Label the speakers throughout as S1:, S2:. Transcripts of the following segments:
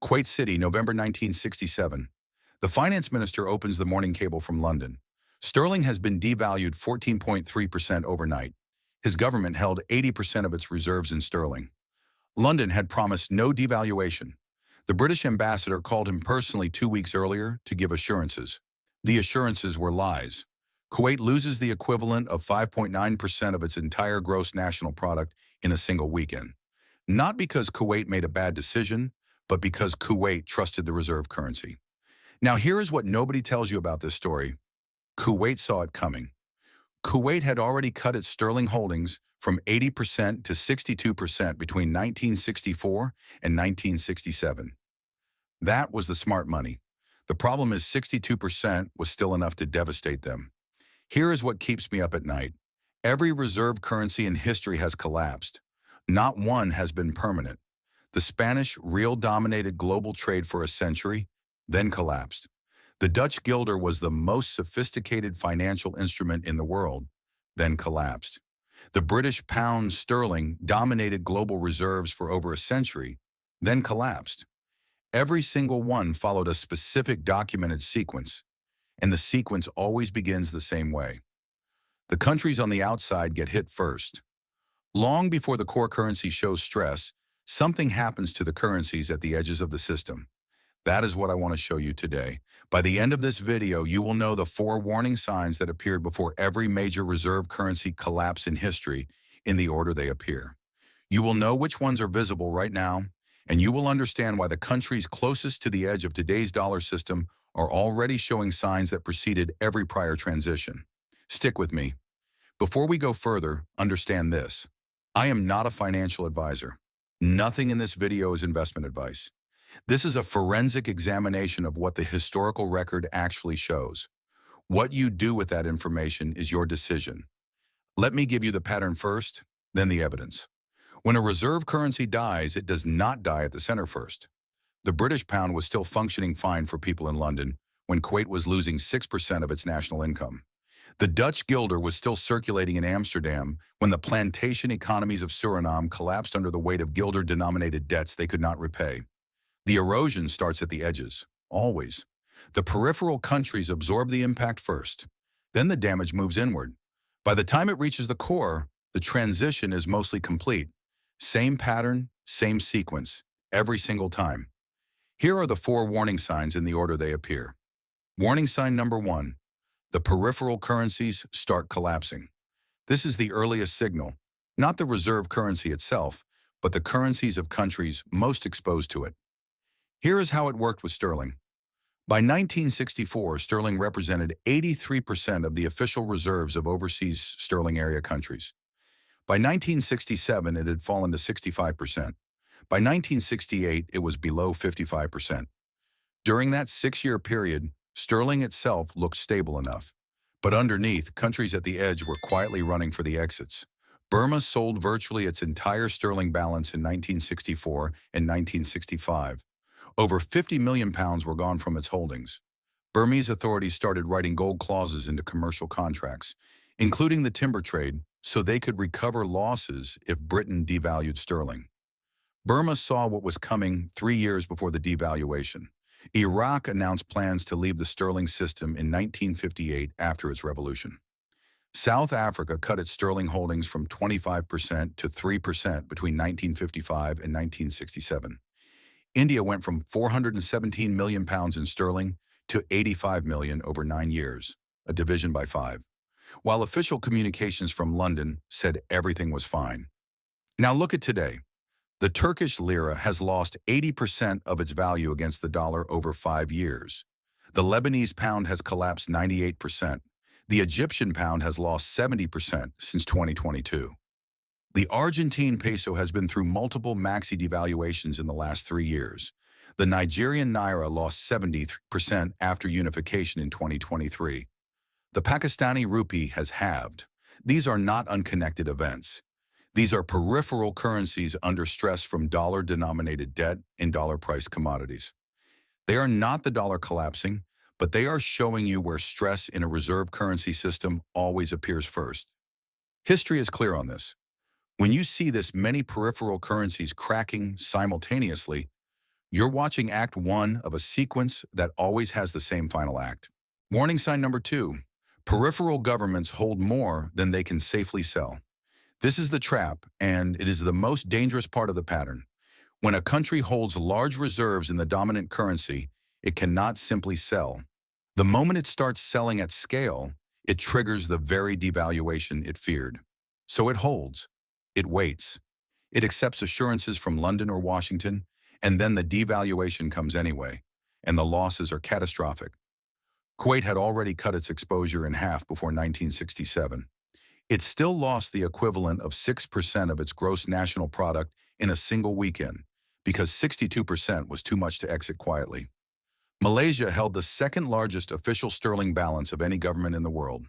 S1: Kuwait City, November 1967. The finance minister opens the morning cable from London. Sterling has been devalued 14.3% overnight. His government held 80% of its reserves in sterling. London had promised no devaluation. The British ambassador called him personally 2 weeks earlier to give assurances. The assurances were lies. Kuwait loses the equivalent of 5.9% of its entire gross national product in a single weekend. Not because Kuwait made a bad decision, but because Kuwait trusted the reserve currency. Now here is what nobody tells you about this story. Kuwait saw it coming. Kuwait had already cut its sterling holdings from 80% to 62% between 1964 and 1967. That was the smart money. The problem is 62% was still enough to devastate them. Here is what keeps me up at night. Every reserve currency in history has collapsed. Not one has been permanent. The Spanish real dominated global trade for a century, then collapsed. The Dutch guilder was the most sophisticated financial instrument in the world, then collapsed. The British pound sterling dominated global reserves for over a century, then collapsed. Every single one followed a specific documented sequence, and the sequence always begins the same way. The countries on the outside get hit first. Long before the core currency shows stress, something happens to the currencies at the edges of the system. That is what I want to show you today. By the end of this video, you will know the 4 warning signs that appeared before every major reserve currency collapse in history in the order they appear. You will know which ones are visible right now, and you will understand why the countries closest to the edge of today's dollar system are already showing signs that preceded every prior transition. Stick with me. Before we go further, understand this. I am not a financial advisor. Nothing in this video is investment advice. This is a forensic examination of what the historical record actually shows. What you do with that information is your decision. Let me give you the pattern first, then the evidence. When a reserve currency dies, it does not die at the center first. The British pound was still functioning fine for people in London when Kuwait was losing 6% of its national income. The Dutch guilder was still circulating in Amsterdam when the plantation economies of Suriname collapsed under the weight of guilder-denominated debts they could not repay. The erosion starts at the edges, always. The peripheral countries absorb the impact first. Then the damage moves inward. By the time it reaches the core, the transition is mostly complete. Same pattern, same sequence, every single time. Here are the 4 warning signs in the order they appear. Warning sign number 1. The peripheral currencies start collapsing. This is the earliest signal, not the reserve currency itself, but the currencies of countries most exposed to it. Here is how it worked with sterling. By 1964, sterling represented 83% of the official reserves of overseas sterling area countries. By 1967, it had fallen to 65%. By 1968, it was below 55%. During that 6-year period, sterling itself looked stable enough. But underneath, countries at the edge were quietly running for the exits. Burma sold virtually its entire sterling balance in 1964 and 1965. Over 50 million pounds were gone from its holdings. Burmese authorities started writing gold clauses into commercial contracts, including the timber trade, so they could recover losses if Britain devalued sterling. Burma saw what was coming 3 years before the devaluation. Iraq announced plans to leave the sterling system in 1958 after its revolution. South Africa cut its sterling holdings from 25% to 3% between 1955 and 1967. India went from 417 million pounds in sterling to 85 million over 9 years, a division by 5. While official communications from London said everything was fine. Now look at today. The Turkish lira has lost 80% of its value against the dollar over 5 years. The Lebanese pound has collapsed 98%. The Egyptian pound has lost 70% since 2022. The Argentine peso has been through multiple maxi devaluations in the last 3 years. The Nigerian naira lost 70% after unification in 2023. The Pakistani rupee has halved. These are not unconnected events. These are peripheral currencies under stress from dollar-denominated debt and dollar-priced commodities. They are not the dollar collapsing, but they are showing you where stress in a reserve currency system always appears first. History is clear on this. When you see this many peripheral currencies cracking simultaneously, You're watching Act 1 of a sequence that always has the same final act. Warning sign number 2. Peripheral governments hold more than they can safely sell. This is the trap, and it is the most dangerous part of the pattern. When a country holds large reserves in the dominant currency, it cannot simply sell. The moment it starts selling at scale, it triggers the very devaluation it feared. So it holds. It waits. It accepts assurances from London or Washington, and then the devaluation comes anyway, and the losses are catastrophic. Kuwait had already cut its exposure in half before 1967. It still lost the equivalent of 6% of its gross national product in a single weekend, because 62% was too much to exit quietly. Malaysia held the second largest official sterling balance of any government in the world.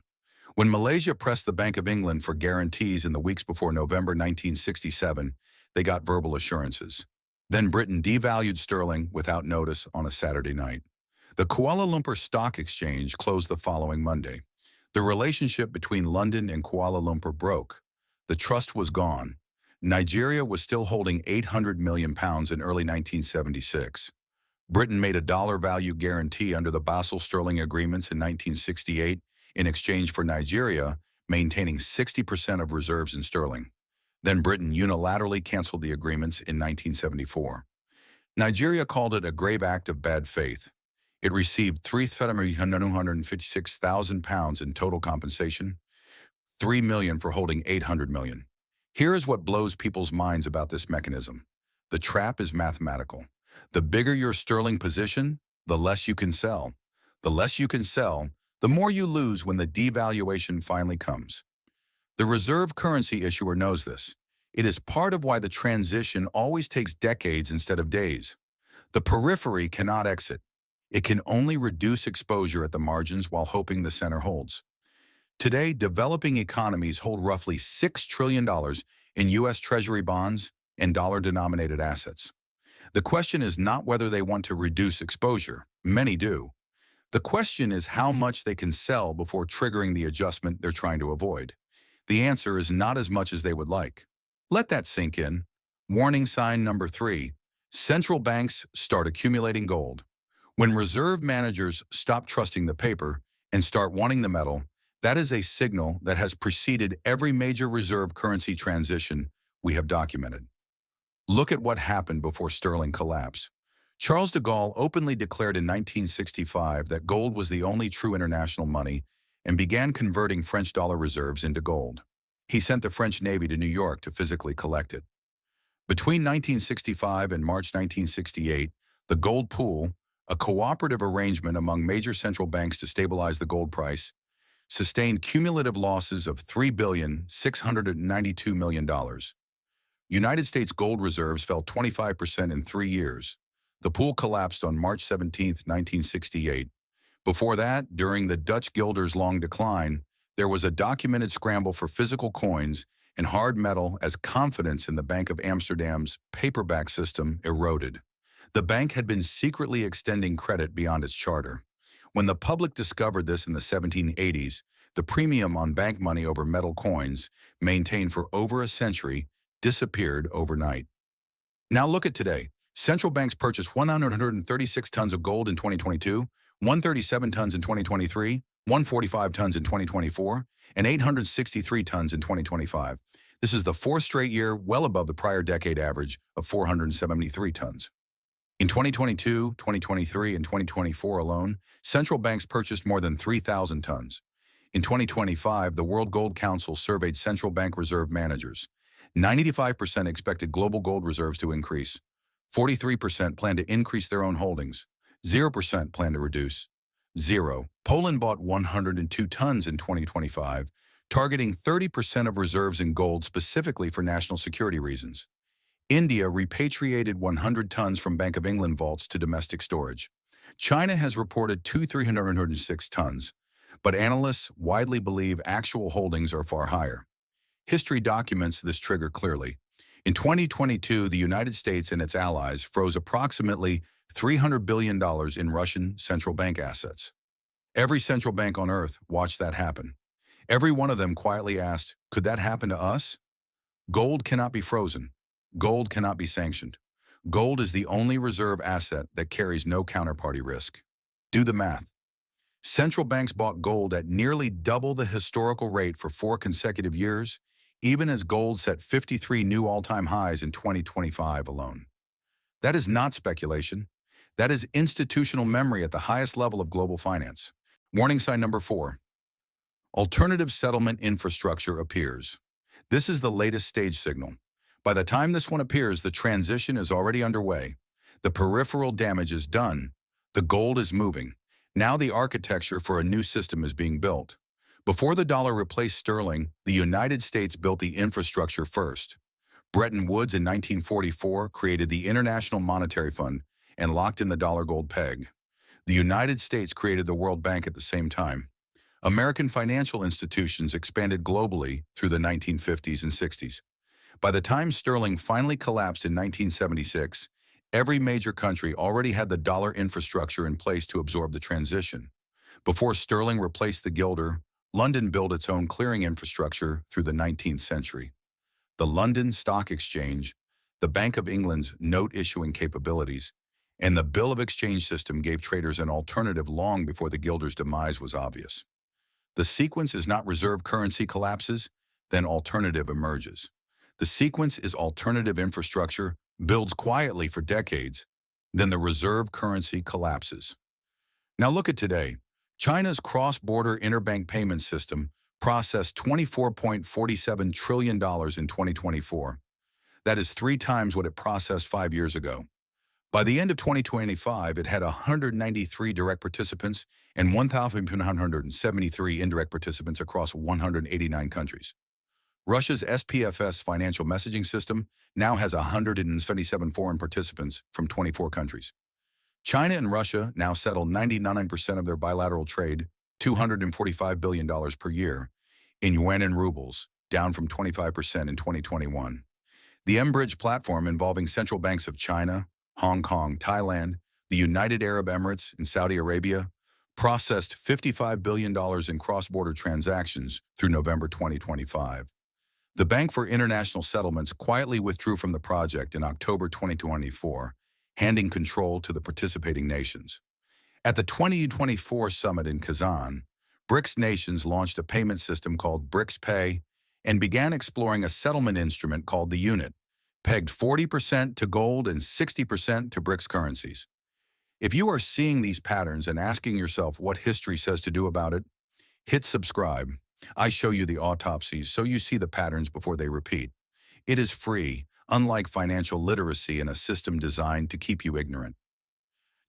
S1: When Malaysia pressed the Bank of England for guarantees in the weeks before November 1967, they got verbal assurances. Then Britain devalued sterling without notice on a Saturday night. The Kuala Lumpur Stock Exchange closed the following Monday. The relationship between London and Kuala Lumpur broke. The trust was gone. Nigeria was still holding £800 million in early 1976. Britain made a dollar value guarantee under the Basel Sterling Agreements in 1968 in exchange for Nigeria maintaining 60% of reserves in sterling. Then Britain unilaterally canceled the agreements in 1974. Nigeria called it a grave act of bad faith. It received £356,000 in total compensation, $3 million for holding $800 million. Here is what blows people's minds about this mechanism. The trap is mathematical. The bigger your sterling position, the less you can sell. The less you can sell, the more you lose when the devaluation finally comes. The reserve currency issuer knows this. It is part of why the transition always takes decades instead of days. The periphery cannot exit. It can only reduce exposure at the margins while hoping the center holds. Today, developing economies hold roughly $6 trillion in U.S. Treasury bonds and dollar-denominated assets. The question is not whether they want to reduce exposure. Many do. The question is how much they can sell before triggering the adjustment they're trying to avoid. The answer is not as much as they would like. Let that sink in. Warning sign number 3. Central banks start accumulating gold. When reserve managers stop trusting the paper and start wanting the metal, that is a signal that has preceded every major reserve currency transition we have documented. Look at what happened before sterling collapsed. Charles de Gaulle openly declared in 1965 that gold was the only true international money and began converting French dollar reserves into gold. He sent the French Navy to New York to physically collect it. Between 1965 and March 1968, the gold pool, a cooperative arrangement among major central banks to stabilize the gold price, sustained cumulative losses of $3,692 million. United States gold reserves fell 25% in 3 years. The pool collapsed on March 17, 1968. Before that, during the Dutch guilder's long decline, there was a documented scramble for physical coins and hard metal as confidence in the Bank of Amsterdam's paperback system eroded. The bank had been secretly extending credit beyond its charter. When the public discovered this in the 1780s, the premium on bank money over metal coins, maintained for over a century, disappeared overnight. Now look at today. Central banks purchased 136 tons of gold in 2022, 137 tons in 2023, 145 tons in 2024, and 863 tons in 2025. This is the fourth straight year well above the prior decade average of 473 tons. In 2022, 2023, and 2024 alone, central banks purchased more than 3,000 tons. In 2025, the World Gold Council surveyed central bank reserve managers. 95% expected global gold reserves to increase. 43% plan to increase their own holdings. 0% plan to reduce. 0. Poland bought 102 tons in 2025, targeting 30% of reserves in gold specifically for national security reasons. India repatriated 100 tons from Bank of England vaults to domestic storage. China has reported 306 tons, but analysts widely believe actual holdings are far higher. History documents this trigger clearly. In 2022, the United States and its allies froze approximately $300 billion in Russian central bank assets. Every central bank on earth watched that happen. Every one of them quietly asked, could that happen to us? Gold cannot be frozen. Gold cannot be sanctioned. Gold is the only reserve asset that carries no counterparty risk. Do the math. Central banks bought gold at nearly double the historical rate for 4 consecutive years, even as gold set 53 new all-time highs in 2025 alone. That is not speculation. That is institutional memory at the highest level of global finance. Warning sign number 4. Alternative settlement infrastructure appears. This is the latest stage signal. By the time this one appears, the transition is already underway. The peripheral damage is done. The gold is moving. Now the architecture for a new system is being built. Before the dollar replaced sterling, the United States built the infrastructure first. Bretton Woods in 1944 created the International Monetary Fund and locked in the dollar-gold peg. The United States created the World Bank at the same time. American financial institutions expanded globally through the 1950s and 60s. By the time sterling finally collapsed in 1976, every major country already had the dollar infrastructure in place to absorb the transition. Before sterling replaced the guilder, London built its own clearing infrastructure through the 19th century. The London Stock Exchange, the Bank of England's note-issuing capabilities, and the Bill of Exchange system gave traders an alternative long before the guilder's demise was obvious. The sequence is not reserve currency collapses, then alternative emerges. The sequence is alternative infrastructure, builds quietly for decades, then the reserve currency collapses. Now look at today. China's cross-border interbank payment system processed $24.47 trillion in 2024. That is 3 times what it processed 5 years ago. By the end of 2025, it had 193 direct participants and 1,173 indirect participants across 189 countries. Russia's SPFS financial messaging system now has 177 foreign participants from 24 countries. China and Russia now settle 99% of their bilateral trade, $245 billion per year, in yuan and rubles, down from 25% in 2021. The M-Bridge platform involving central banks of China, Hong Kong, Thailand, the United Arab Emirates, and Saudi Arabia processed $55 billion in cross-border transactions through November 2025. The Bank for International Settlements quietly withdrew from the project in October 2024, handing control to the participating nations. At the 2024 summit in Kazan, BRICS nations launched a payment system called BRICS Pay and began exploring a settlement instrument called the unit, pegged 40% to gold and 60% to BRICS currencies. If you are seeing these patterns and asking yourself what history says to do about it, hit subscribe. I show you the autopsies so you see the patterns before they repeat. It is free, unlike financial literacy in a system designed to keep you ignorant.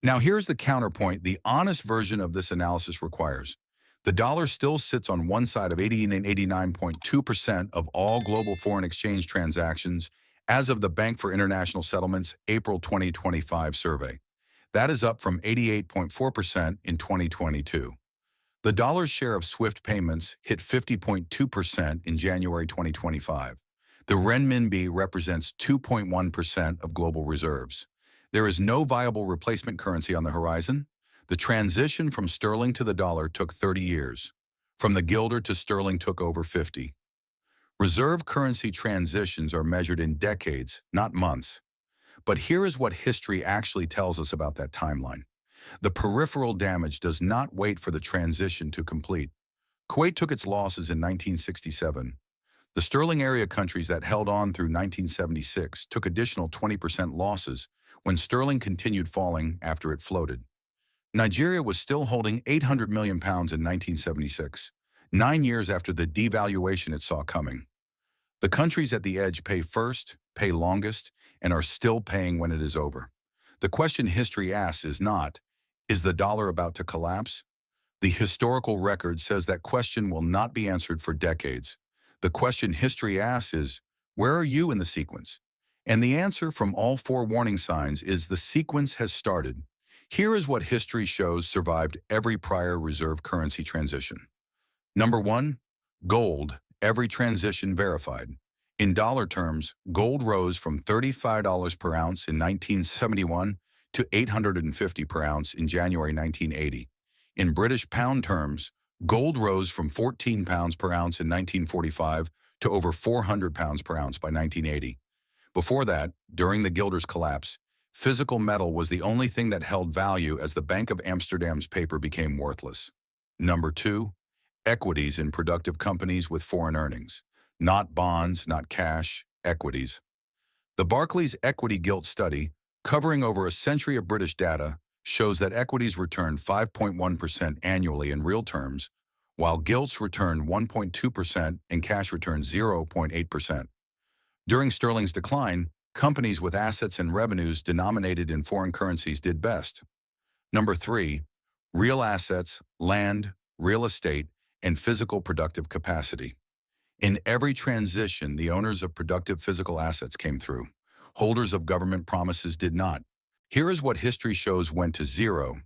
S1: Now here's the counterpoint the honest version of this analysis requires. The dollar still sits on one side of 89.2% of all global foreign exchange transactions as of the Bank for International Settlements April 2025 survey. That is up from 88.4% in 2022. The dollar's share of SWIFT payments hit 50.2% in January 2025. The renminbi represents 2.1% of global reserves. There is no viable replacement currency on the horizon. The transition from sterling to the dollar took 30 years. From the guilder to sterling took over 50. Reserve currency transitions are measured in decades, not months. But here is what history actually tells us about that timeline. The peripheral damage does not wait for the transition to complete. Kuwait took its losses in 1967. The sterling area countries that held on through 1976 took additional 20% losses when sterling continued falling after it floated. Nigeria was still holding £800 million in 1976, 9 years after the devaluation it saw coming. The countries at the edge pay first, pay longest, and are still paying when it is over. The question history asks is not, is the dollar about to collapse? The historical record says that question will not be answered for decades. The question history asks is, where are you in the sequence? And the answer from all 4 warning signs is the sequence has started. Here is what history shows survived every prior reserve currency transition. Number 1, gold, every transition verified. In dollar terms, gold rose from $35 per ounce in 1971 to $850 per ounce in January 1980. In British pound terms, gold rose from £14 per ounce in 1945 to over £400 per ounce by 1980. Before that, during the guilder's collapse, Physical metal was the only thing that held value as the Bank of Amsterdam's paper became worthless. Number 2, equities in productive companies with foreign earnings. Not bonds, not cash, equities. The Barclays Equity Gilt Study, covering over a century of British data, shows that equities returned 5.1% annually in real terms, while gilts returned 1.2% and cash returned 0.8%. During sterling's decline, companies with assets and revenues denominated in foreign currencies did best. Number 3, real assets, land, real estate, and physical productive capacity. In every transition, the owners of productive physical assets came through. Holders of government promises did not. Here is what history shows went to zero.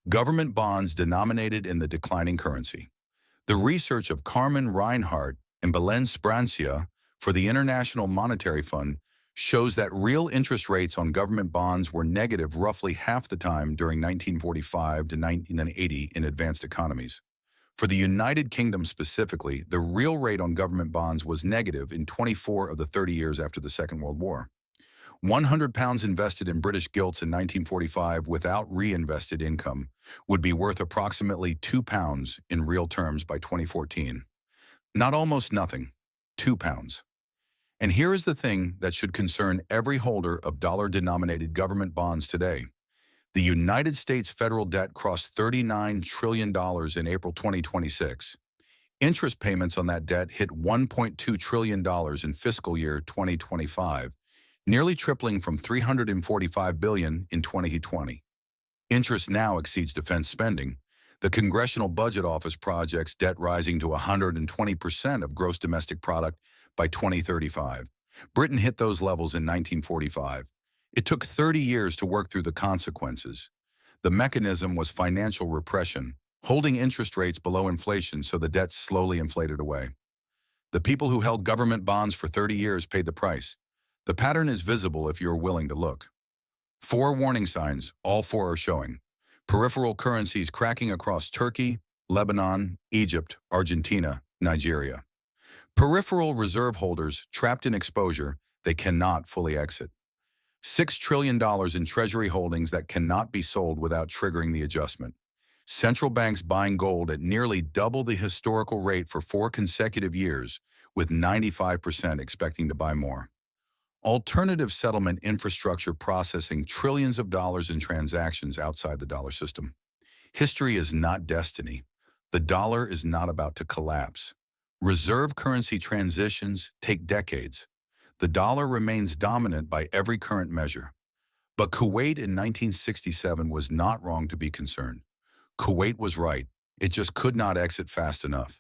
S1: Government bonds denominated in the declining currency. The research of Carmen Reinhardt and Belen Sprancia for the International Monetary Fund shows that real interest rates on government bonds were negative roughly half the time during 1945 to 1980 in advanced economies. For the United Kingdom specifically, the real rate on government bonds was negative in 24 of the 30 years after the Second World War. £100 invested in British gilts in 1945 without reinvested income would be worth approximately £2 in real terms by 2014. Not almost nothing, £2. And here is the thing that should concern every holder of dollar-denominated government bonds today. The United States federal debt crossed $39 trillion in April 2026. Interest payments on that debt hit $1.2 trillion in fiscal year 2025, nearly tripling from $345 billion in 2020. Interest now exceeds defense spending. The Congressional Budget Office projects debt rising to 120% of gross domestic product by 2035. Britain hit those levels in 1945. It took 30 years to work through the consequences. The mechanism was financial repression, holding interest rates below inflation so the debt slowly inflated away. The people who held government bonds for 30 years paid the price. The pattern is visible if you're willing to look. 4 warning signs, all 4 are showing. Peripheral currencies cracking across Turkey, Lebanon, Egypt, Argentina, Nigeria. Peripheral reserve holders trapped in exposure they cannot fully exit. $6 trillion in treasury holdings that cannot be sold without triggering the adjustment. Central banks buying gold at nearly double the historical rate for 4 consecutive years, with 95% expecting to buy more. Alternative settlement infrastructure processing trillions of dollars in transactions outside the dollar system. History is not destiny. The dollar is not about to collapse. Reserve currency transitions take decades. The dollar remains dominant by every current measure. But Kuwait in 1967 was not wrong to be concerned. Kuwait was right. It just could not exit fast enough.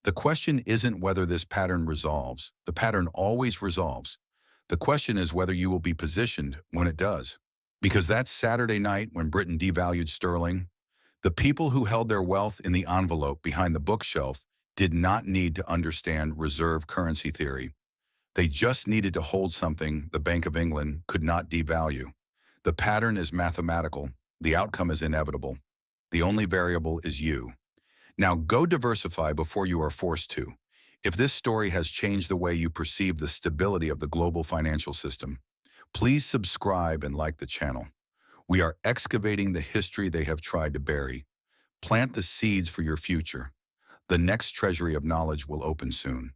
S1: The question isn't whether this pattern resolves. The pattern always resolves. The question is whether you will be positioned when it does. Because that Saturday night when Britain devalued sterling, the people who held their wealth in the envelope behind the bookshelf did not need to understand reserve currency theory. They just needed to hold something the Bank of England could not devalue. The pattern is mathematical. The outcome is inevitable. The only variable is you. Now go diversify before you are forced to. If this story has changed the way you perceive the stability of the global financial system, please subscribe and like the channel. We are excavating the history they have tried to bury. Plant the seeds for your future. The next treasury of knowledge will open soon.